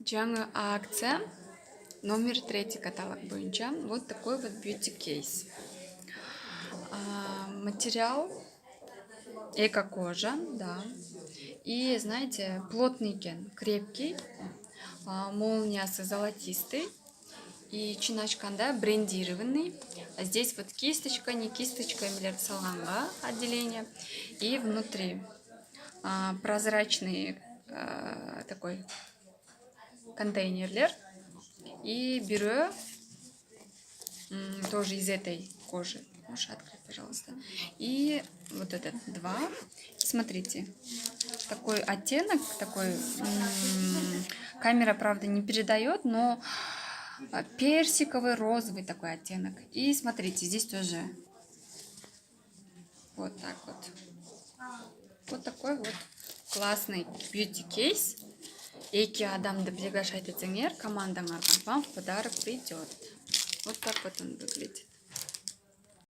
Жаңа акция номер 3 каталог бойынша. Вот такой вот бьюти-кейс. Материал эко-кожа, да. И знаете, плотный кен, крепкий, молниясы золотистый. И чинашканда брендированный. А здесь вот кисточка, не кисточка, эмилер саланга отделение. И внутри прозрачный такой контейнерлер. И бюро тоже из этой кожи. Можешь открыть, пожалуйста. И вот этот два. Смотрите, такой оттенок, такой камера, правда, не передает, но персиковый, розовый такой оттенок. И смотрите, здесь тоже вот так вот. Вот такой вот классный бьюти-кейс. Эки адамды приглашает командаңардан вам в подарок придет. Вот так вот он выглядит.